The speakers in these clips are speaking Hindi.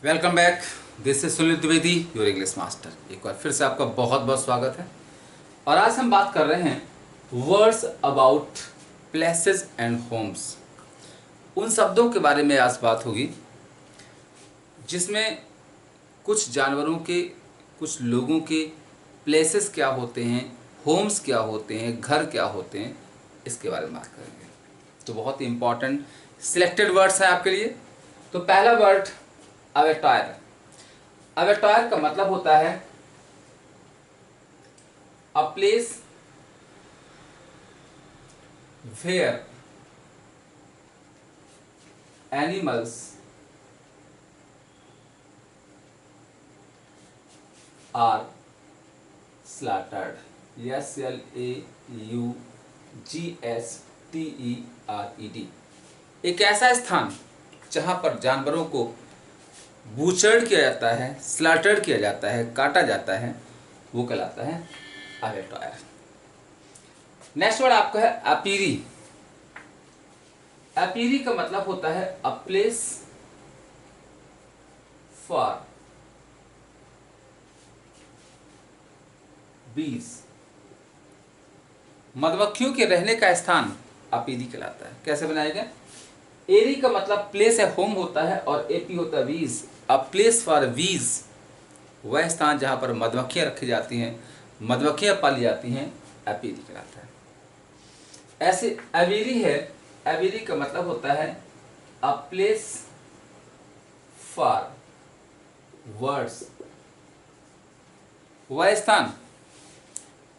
Welcome back. This is Sunil Dwivedi, your English master. एक बार फिर से आपका बहुत बहुत स्वागत है। और आज हम बात कर रहे हैं words about places and homes. उन शब्दों के बारे में आज बात होगी जिसमें कुछ जानवरों के, कुछ लोगों के प्लेसेस क्या होते हैं, होम्स क्या होते हैं, घर क्या होते हैं, इसके बारे में बात करेंगे। तो बहुत ही इंपॉर्टेंट सिलेक्टेड वर्ड्स हैं आपके लिए। तो पहला वर्ड अवेटायर। अवेटायर का मतलब होता है a place where animals are slaughtered. SLAUGSTERED। एक ऐसा स्थान जहां पर जानवरों को बूचर्ड किया जाता है, स्लॉटर्ड किया जाता है, काटा जाता है, वो कहलाता है अवेटायर। नेक्स्ट वर्ड आपका है अपीरी। अपीरी का मतलब होता है अ प्लेस फॉर बीज। मधुमक्खियों के रहने का स्थान अपीरी कहलाता है। कैसे बनाएगा? एरी का मतलब प्लेस है, होम होता है, और एपी होता है बीज। अ प्लेस फॉर बीज, वह स्थान जहां पर मधुमक्खियां रखी जाती हैं, मधुमक्खियां पाली जाती हैं, अपीरी कहलाता है। ऐसे अवेरी है। अवेरी का मतलब होता है अ प्लेस फॉर वर्ड्स, वह स्थान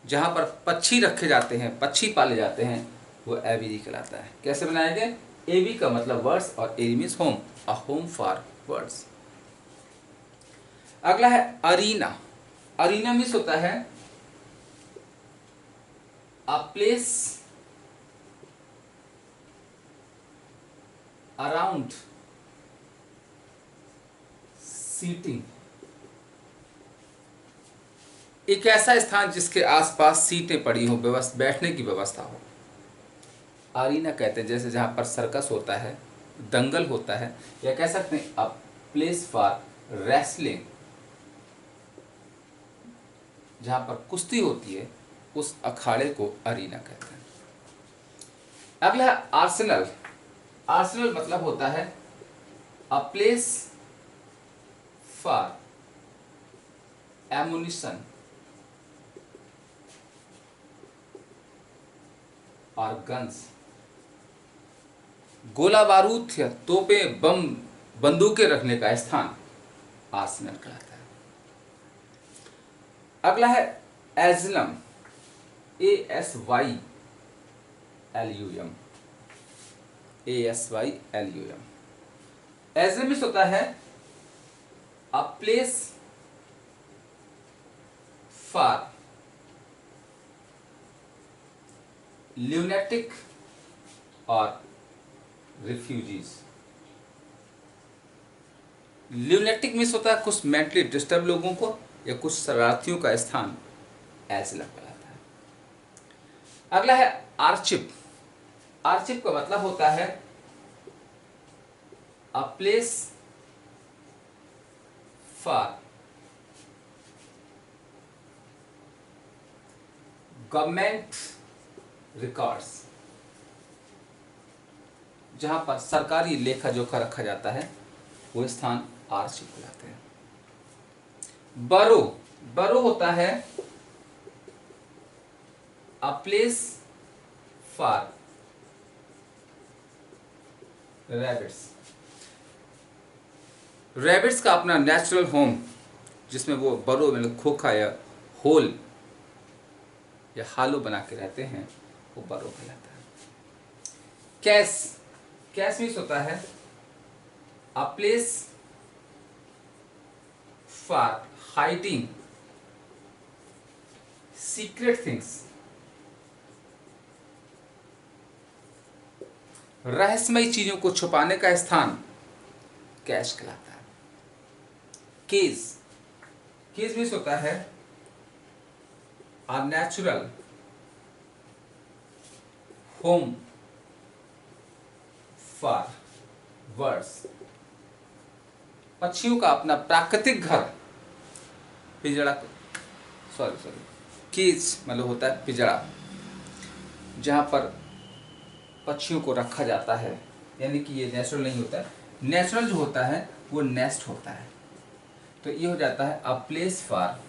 जहां पर पक्षी रखे जाते हैं, पक्षी पाले जाते हैं, वो एविरी कहलाता है। कैसे बनाएंगे? एवी का मतलब वर्ड्स और aerie means home, a home for words. अगला है अरीना। अरीना मीन्स होता है अ प्लेस अराउंड सीटिंग। एक ऐसा स्थान जिसके आसपास सीटें पड़ी हो, व्यवस्था, बैठने की व्यवस्था हो, अरीना कहते हैं। जैसे जहाँ पर सर्कस होता है, दंगल होता है, या कह सकते हैं अ प्लेस फॉर रेसलिंग, जहाँ पर कुश्ती होती है, उस अखाड़े को अरीना कहते हैं। अगला है आर्सेनल। आर्सेनल मतलब होता है अ प्लेस फॉर एमुनिशन और गन्स। गोला बारूद या तोपें, बम, बंदूकें रखने का स्थान आर्सेनल कहलाता है। अगला है एज़लम। ASYLUM। ASYLUM। एज़लम होता है अ प्लेस फॉर ल्यूनेटिक और रिफ्यूजीज। ल्यूनेटिक मीन्स होता है कुछ मेंटली डिस्टर्ब लोगों को या कुछ शरारतियों का स्थान एज़लम कहलाता है। अगला है आर्चिप। आर्चिप का मतलब होता है a place for government records. जहां पर सरकारी लेखा जोखा रखा जाता है, वो स्थान आर्चिप कहलाते हैं। बरो। बरो होता है a place for rabbits. Rabbits का अपना नेचुरल होम, जिसमें वो बरो में खोखा या होल या हालो बना के रहते हैं, वो बरो कहलाता है। कैस। कैस मीन्स होता है a place for hiding secret things. रहस्यमयी चीजों को छुपाने का स्थान कैश कहलाता है। केज। केज मीन्स होता है a natural home for birds. पक्षियों का अपना प्राकृतिक घर पिंजड़ा, सॉरी केज मतलब होता है पिंजड़ा, जहाँ पर पक्षियों को रखा जाता है। यानी कि ये नेचुरल नहीं होता है, नेचुरल जो होता है वो नेस्ट होता है। तो ये हो जाता है अ प्लेस फॉर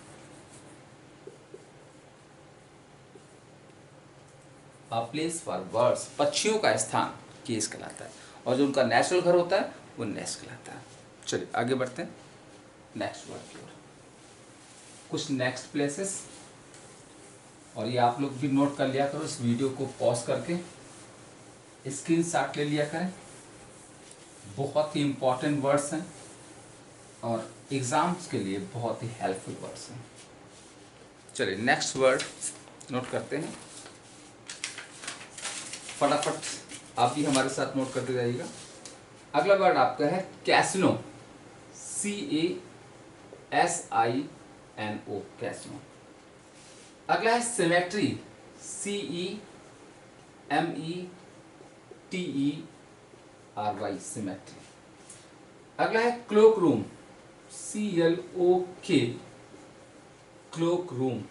बर्ड्स, पक्षियों का स्थान केज कहलाता है, और जो उनका नेचुरल घर होता है वो नेस्ट कहलाता है। चलिए आगे बढ़ते हैं नेक्स्ट वर्ड की ओर। कुछ नेक्स्ट प्लेसेस, और ये आप लोग भी नोट कर लिया करो, इस वीडियो को पॉज करके स्क्रीनशॉट ले लिया करें। बहुत ही इंपॉर्टेंट वर्ड्स हैं और एग्जाम्स के लिए बहुत ही हेल्पफुल वर्ड्स हैं। चलिए नेक्स्ट वर्ड नोट करते हैं, फटाफट आप भी हमारे साथ नोट करते जाइएगा। अगला वर्ड आपका है कैसिनो, CASINO, कैसिनो। अगला है सिमेट्री, CEMETERY, सिमेट्री। अगला है cloak room, CLOK, cloak room.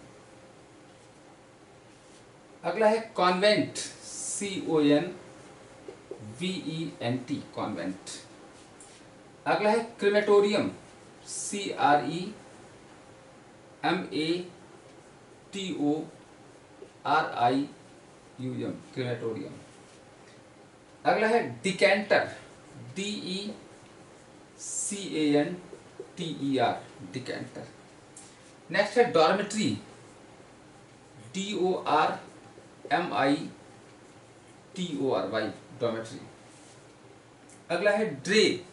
अगला है कॉन्वेंट, CONVENT, कॉन्वेंट। अगला है क्रेमेटोरियम, CREMATORIUM, क्रेमेटोरियम। अगला है डिकेंटर, DECANTER, डिकेंटर। नेक्स्ट है डॉर्मेट्री, DORMITORY, डॉर्मेट्री। अगला है ड्रे,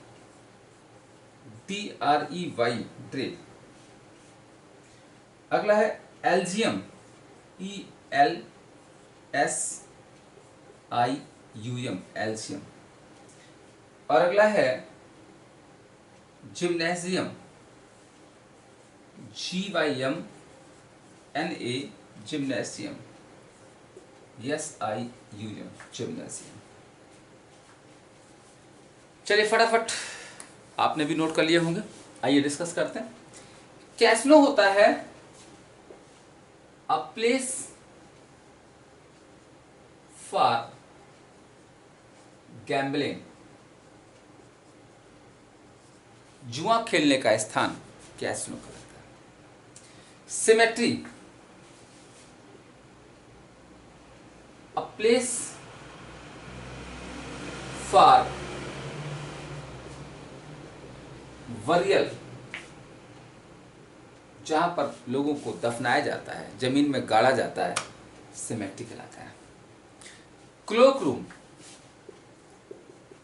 DREY, ड्रे। अगला है एल्जियम, ELSIUM, एल्जियम। और अगला है gymnasium, GYMNA, gymnasium, SIUM, gymnasium. चलिए फटाफट आपने भी नोट कर लिए होंगे, आइए डिस्कस करते हैं। कैसिनो होता है अ प्लेस फॉर गैम्बलिंग, जुआ खेलने का स्थान कैसिनो कहलाता है। सिमेट्री, अ प्लेस फॉर वरियल, जहां पर लोगों को दफनाया जाता है, जमीन में गाड़ा जाता है, सिमेट्री कहलाता है। Cloak room,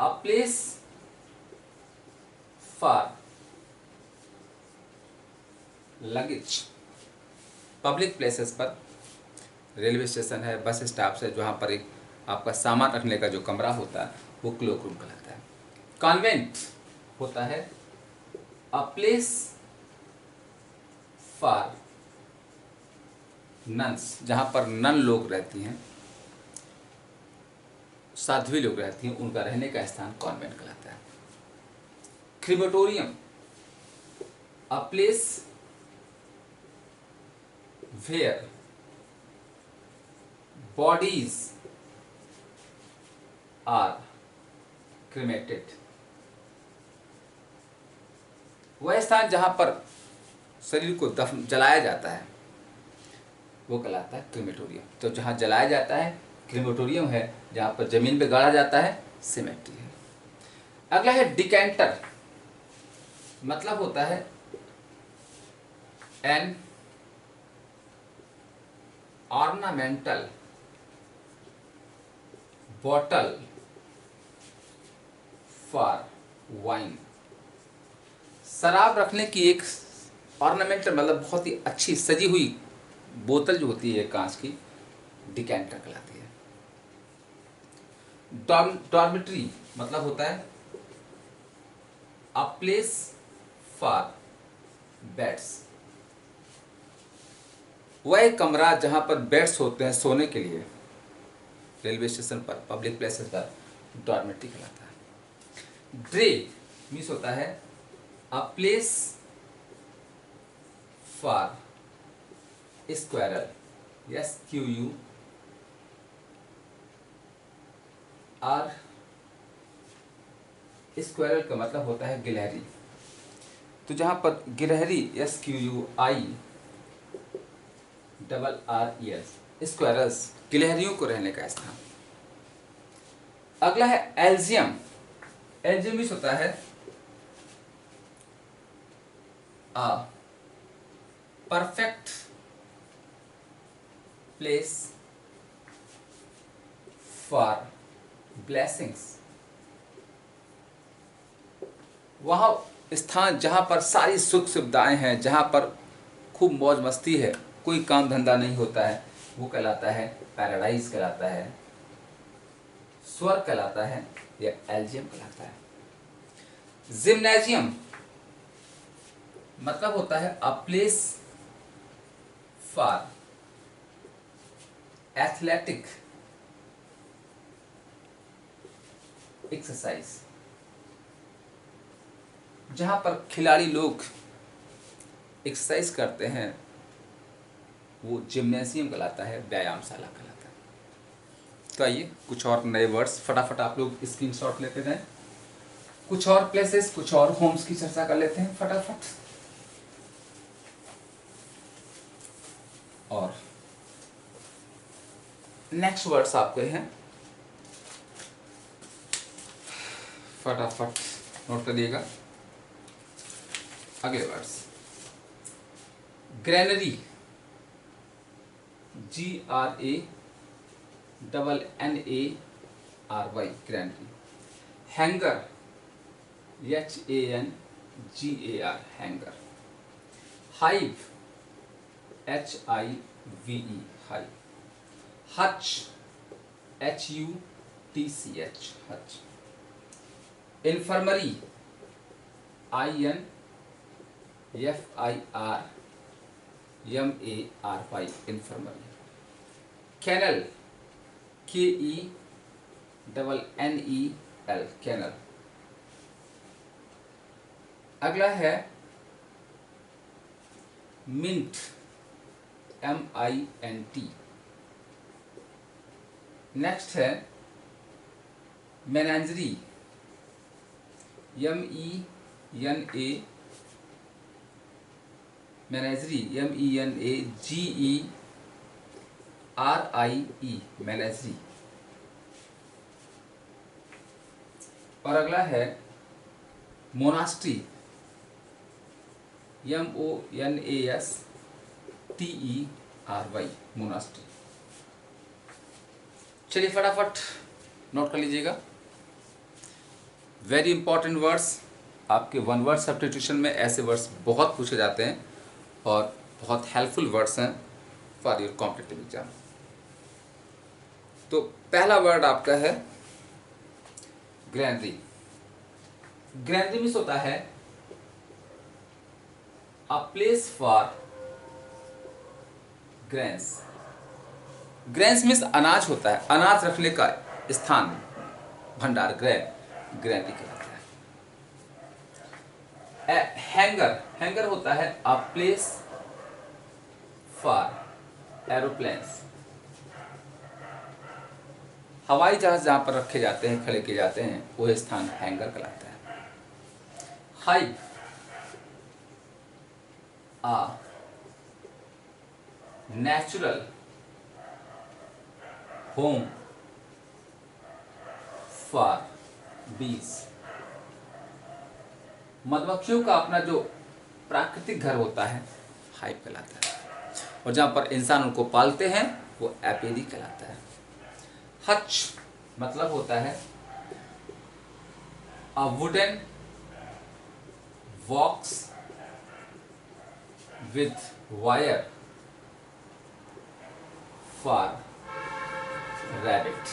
a place for luggage, public places पर, रेलवे स्टेशन है, बस स्टॉप है, जहाँ पर एक आपका सामान रखने का जो कमरा होता है वो क्लोक रूम कहलाता है। कॉन्वेंट होता है अ प्लेस फॉर नन्स, जहाँ पर नन लोग रहती हैं, साध्वी लोग रहती हैं, उनका रहने का स्थान कॉन्वेंट कहलाता है। Crematorium, a place where bodies are cremated, वह स्थान जहां पर शरीर को दफन जलाया जाता है वो कहलाता है क्रिमेटोरियम। तो जहां जलाया जाता है क्रिमेटोरियम है, जहां पर जमीन पे गाड़ा जाता है सिमेट्री है। अगला है डिकेंटर, मतलब होता है an ornamental bottle for wine, शराब रखने की एक ऑर्नामेंटल मतलब बहुत ही अच्छी सजी हुई बोतल जो होती है कांच की, डिकेंटर कहलाती है। डॉर्मेट्री मतलब होता है अ प्लेस फॉर बेड्स, वह एक कमरा जहां पर बेड्स होते हैं सोने के लिए, रेलवे स्टेशन पर, पब्लिक प्लेसेस पर डॉर्मेट्री कहलाता है। ड्रे मीन्स होता है a place for squirrel, SQUR, squirrel का मतलब होता है गिलहरी। तो जहां पर गिलहरी SQUIRRES, स्क्वायरल्स, गिलहरियों को रहने का स्थान। अगला है एल्जियम। एल्जियम मीन्स होता है a perfect place for blessings, वहाँ स्थान जहाँ पर सारी सुख सुविधाएं हैं, जहाँ पर खूब मौज मस्ती है, कोई काम धंधा नहीं होता है, वो कहलाता है पैराडाइज कहलाता है, स्वर्ग कहलाता है, या एल्जियम कहलाता है। जिम्नेजियम मतलब होता है a place for athletic exercise, जहां पर खिलाड़ी लोग एक्सरसाइज करते हैं, वो जिम्नेशियम कहलाता है, व्यायामशाला कहलाता है। तो आइए कुछ और नए वर्ड्स फटाफट आप लोग स्क्रीनशॉट लेते जाएं। कुछ और प्लेसेस, कुछ और होम्स की चर्चा कर लेते हैं फटाफट। और नेक्स्ट वर्ड्स आपके हैं, फटाफट नोट करिएगा। अगले words, granary, GRANNARY, granary. Hangar, HANGAR, hangar. Hive, HIVE, hive. Hutch, HUTCH, hutch. Infirmary, INFIRMARY, infirmary. Kennel, KENNEL, kennel. अगला है मिंट, MINT। नेक्स्ट है मेनाजरी, MENA, मेनाजरी, MENAGERIE, मेनाजरी। और अगला है मोनास्ट्री, MONASTERY, मोनास्ट्री। चलिए फटाफट नोट कर लीजिएगा। वेरी इंपॉर्टेंट वर्ड्स, आपके वन वर्ड सब्स्टिट्यूशन में ऐसे वर्ड्स बहुत पूछे जाते हैं और बहुत हेल्पफुल वर्ड्स हैं फॉर योर कॉम्पिटिटिव एग्जाम। तो पहला वर्ड आपका है ग्रैनरी। ग्रैनरी मीन्स होता है a place for grains. Grains means अनाज होता है, अनाज रखने का स्थान, भंडार, ग्रैनरी कहलाता है। हैंगर, हैंगर होता है अ प्लेस फॉर एरोप्लेन्स। हवाई जहाज जहां पर रखे जाते हैं, खड़े किए जाते हैं, वह स्थान हैंगर कहलाता है। Hive, a natural home for बीज। मधुमक्खियों का अपना जो प्राकृतिक घर होता है, हाइव कहलाता है। और जहां पर इंसान उनको पालते हैं, वो एपेरी कहलाता है। हच मतलब होता है a wooden box with wire for rabbit.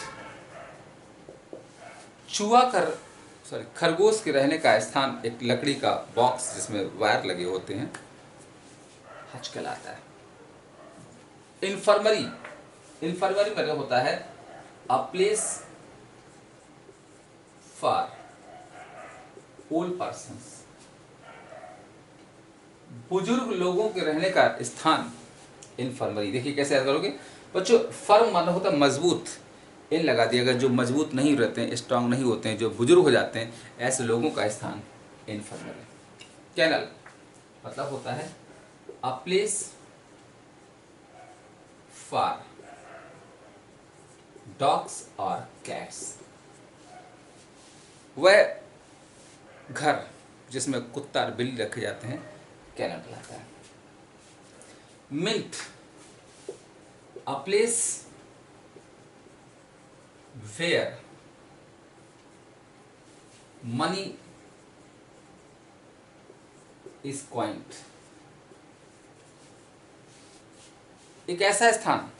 खरगोश के रहने का स्थान एक लकड़ी का बॉक्स जिसमें वायर लगे होते हैं, हच कहलाता है। इन्फर्मरी, इन्फर्मरी मतलब होता है a place for old persons. बुजुर्ग लोगों के रहने का स्थान इन्फर्मरी। देखिए कैसे याद करोगे बच्चों, फर्म माना होता है मजबूत, इन लगा दिया। अगर जो मजबूत नहीं रहते हैं, स्ट्रांग नहीं होते हैं, जो बुजुर्ग हो जाते हैं, ऐसे लोगों का स्थान इन्फर्मरी। कैनल मतलब होता है अ प्लेस फॉर डॉग्स और कैट्स। वह घर जिसमें कुत्ता और बिल्ली रखे जाते हैं कैनल कहलाता है। Mint a place where money is coined. एक ऐसा स्थान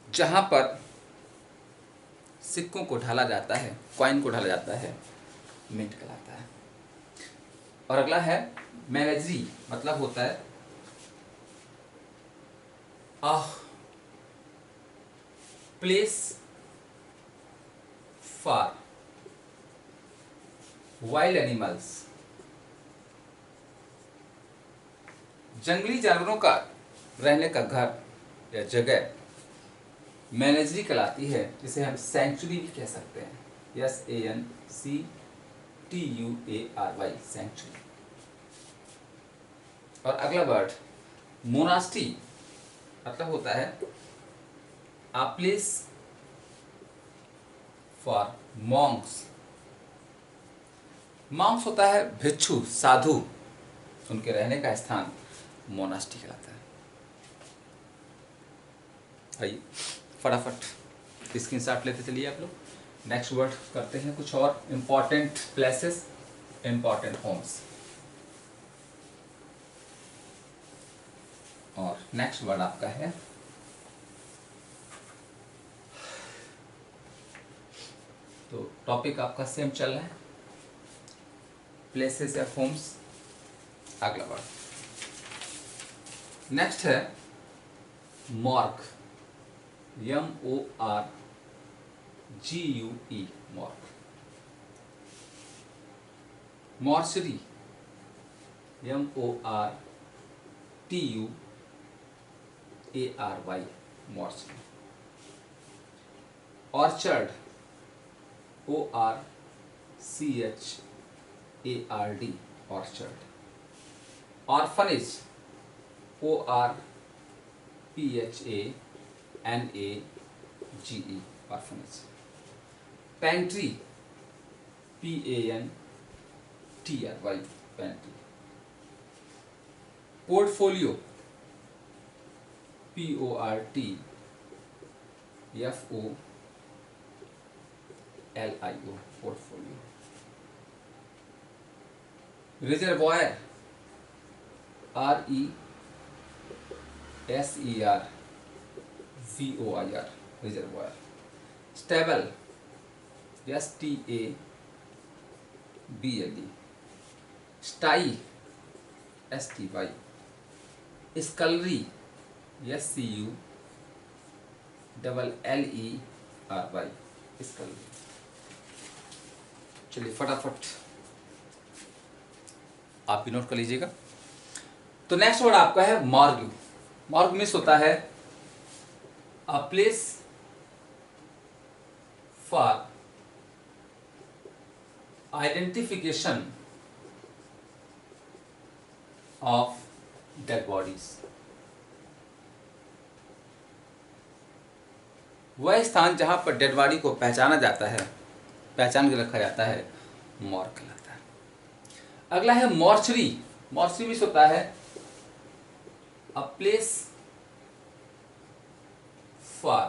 जहां पर सिक्कों को ढाला जाता है, कॉइन को ढाला जाता है, मिंट कहलाता है। और अगला है मैनेजरी, मतलब होता है a place for wild animals. जंगली जानवरों का रहने का घर या जगह मैनेजरी कहलाती है, जिसे हम सेंचुरी भी कह सकते हैं। SANCTUARY, sanctuary. और अगला वर्ड मोनास्ट्री, मतलब होता है a place for monks. Monks होता है भिक्षु, साधु, उनके रहने का स्थान मोनास्ट्री कहलाता है। आइए फटाफट स्क्रीनशॉट लेते चलिए आप लोग। नेक्स्ट वर्ड करते हैं कुछ और इम्पॉर्टेंट प्लेसेस, इम्पॉर्टेंट होम्स। और नेक्स्ट वर्ड आपका है तो टॉपिक आपका सेम चल रहा है, प्लेसेस या होम्स। अगला वर्ड नेक्स्ट है morgue, MORGUE, morgue. Mortuary, MORTUARY, mortuary. Orchard, ORCHARD, orchard. Orphanage, ORPHANAGE, orphanage. Pantry, PANTRY, pantry. Portfolio, PORTFOLIO, portfolio. Reservoir, RESERVOIR, reservoir. Stable, STABLE। स्टाई, STY। स्कलरी, SCULLERY, स्कलरी। चलिए फटाफट आप भी नोट कर लीजिएगा। तो नेक्स्ट वर्ड आपका है मॉर्ग। मॉर्ग मीन्स होता है a place for identification of dead bodies. वह स्थान जहां पर डेड बॉडी को पहचाना जाता है, पहचान के रखा जाता है, मॉर्ग कहलाता है। अगला है मॉर्चरी। मॉर्चरी मीन्स होता है अ प्लेस फॉर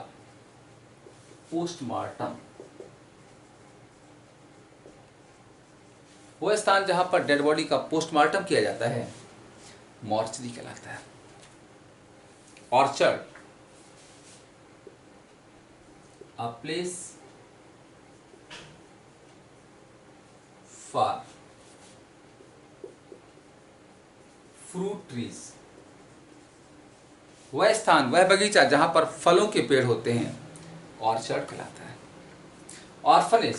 पोस्टमार्टम। वह स्थान जहां पर डेड बॉडी का पोस्टमार्टम किया जाता है, मॉर्चरी कहलाता है। Orchard, a place for fruit trees. वह स्थान, वह बगीचा जहां पर फलों के पेड़ होते हैं, ऑर्चर्ड कहलाता है। Orphanage,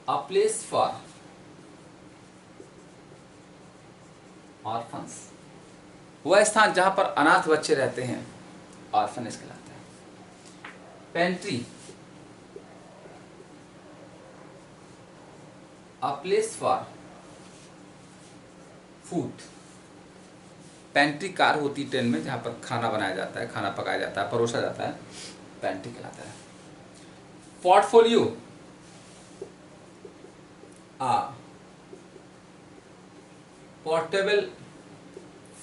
a place for orphans, वह स्थान जहां पर अनाथ बच्चे रहते हैं, ऑर्फनेज कहलाता है। Pantry, a place for food, pantry car होती ट्रेन में जहां पर खाना बनाया जाता है, खाना पकाया जाता है, परोसा जाता है, पेंट्री कहलाता है। Portfolio, a portable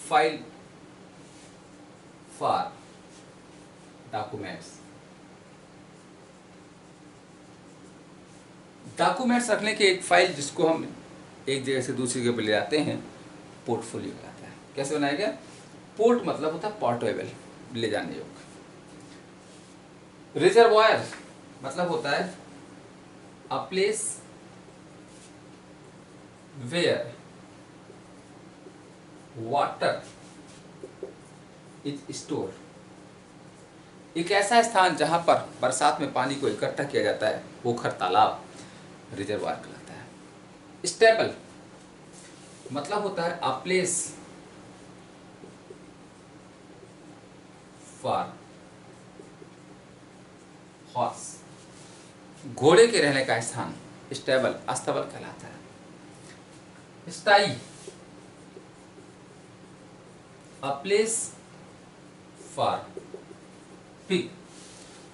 file for documents, documents रखने की एक फाइल जिसको हम एक जगह से दूसरी जगह पर ले जाते हैं, पोर्टफोलियो कहलाता है। कैसे बनाया गया? पोर्ट मतलब होता है पोर्टेबल, ले जाने योग्य। रिजर्वायर मतलब होता है a place where water is store, एक ऐसा स्थान जहां पर बरसात में पानी को इकट्ठा किया जाता है, पोखर तालाब, रिजर्वायर कहलाता है। स्टेबल मतलब होता है अ प्लेस फॉर हॉर्स, घोड़े के रहने का स्थान, स्टेबल अस्तबल कहलाता है। Sty, a place for pig,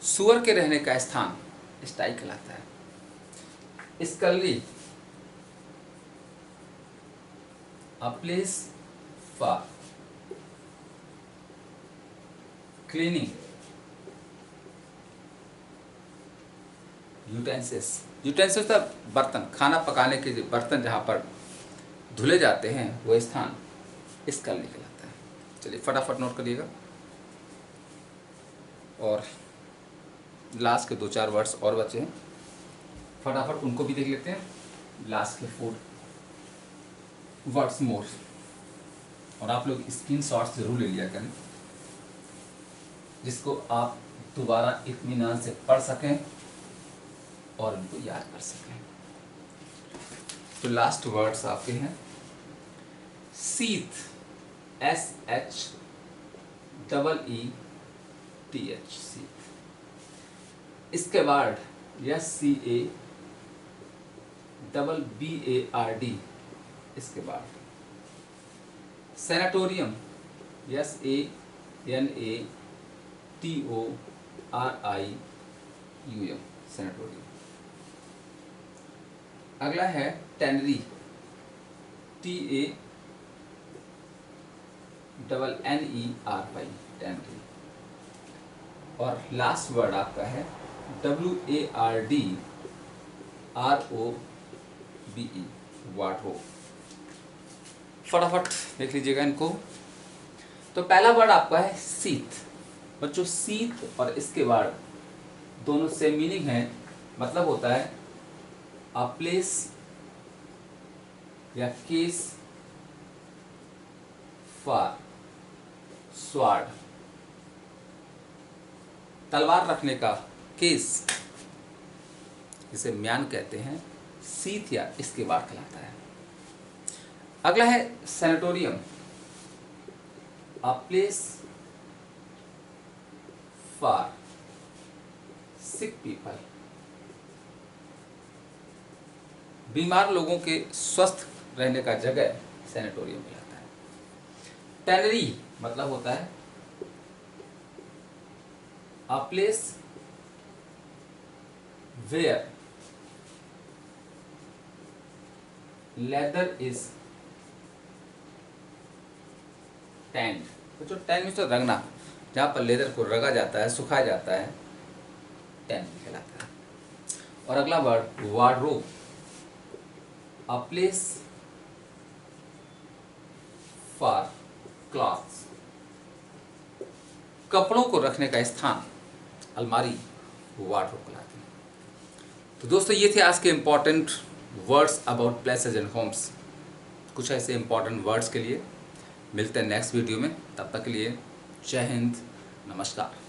सुअर के रहने का स्थान, स्टाई कहलाता है। Scullery, a place for cleaning utensils, utensils का बर्तन, खाना पकाने के बर्तन जहाँ पर धुले जाते हैं वो स्थान स्कलरी कहलाता है। चलिए फटाफट नोट करिएगा, और लास्ट के 2-4 वर्ड्स और बचे हैं, फटाफट उनको भी देख लेते हैं। लास्ट के 4 वर्ड्स मोर, और आप लोग स्क्रीनशॉट्स जरूर ले लिया करें, जिसको आप दोबारा इत्मीनान से पढ़ सकें और उनको याद कर सकें। तो लास्ट वर्ड्स आपके हैं सीथ, SHEETH, सीथ। इसके बाद SCABBARD, इसके बाद सैनिटोरियम, SANATORIUM, सैनिटोरियम। अगला है टैनरी, TANNERY, टैनरी। और लास्ट वर्ड आपका है WARDROBE, वार्डरोब। फटाफट देख लीजिएगा इनको। तो पहला वर्ड आपका है सीथ। बच्चों सीथ और इसके बाद दोनों सेम मीनिंग है, मतलब होता है अ प्लेस या केस फॉर स्वॉर्ड, तलवार रखने का केस, जिसे म्यान कहते हैं, सीथ या इसके बाद कहलाता है। अगला है sanatorium, a place for sick people, बीमार लोगों के स्वस्थ रहने का जगह सैनिटोरियम कहलाता है। टैनरी मतलब होता है a place where leather is tanned. तो जो टैंड मीन्स रंगना, जहाँ पर लेदर को रगा जाता है, सुखाया जाता है, टैंड कहलाता है। और अगला word wardrobe, a place for clothes, कपड़ों को रखने का स्थान, अलमारी, वार्डरोब कहलाती है। तो दोस्तों ये थे आज के important words about places and homes. कुछ ऐसे इम्पॉर्टेंट वर्ड्स के लिए मिलते हैं नेक्स्ट वीडियो में। तब तक के लिए जय हिंद, नमस्कार।